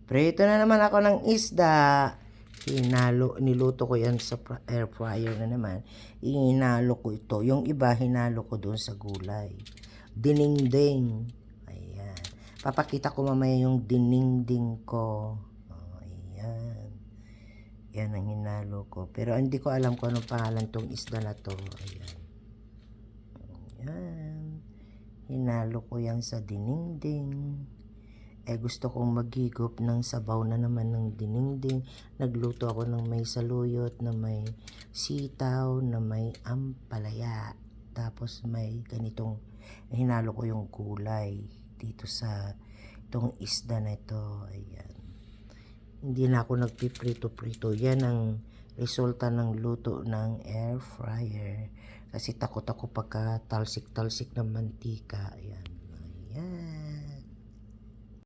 Prito na naman ako ng isda. Niluto ko yan sa air fryer na naman. Hinalo ko ito. Yung iba, hinalo ko doon sa gulay. Dinengdeng. Ayan. Papakita ko mamaya yung dinengdeng ko. Oh, ayan. Yan ang hinalo ko. Pero hindi ko alam kung anong pangalan tong isda na to. Ayan. Ayan. Hinalo ko yan sa dinengdeng. Gusto kong maghigop ng sabaw na naman ng dinengdeng. Nagluto ako ng may saluyot, na may sitaw, na may ampalaya. Tapos may ganitong, hinalo ko yung gulay dito sa itong isda na ito. Ayan. Hindi na ako nagpiprito-prito. Yan ang resulta ng luto ng air fryer. Kasi takot ako pagka talsik-talsik ng mantika. Ayan. Ayan.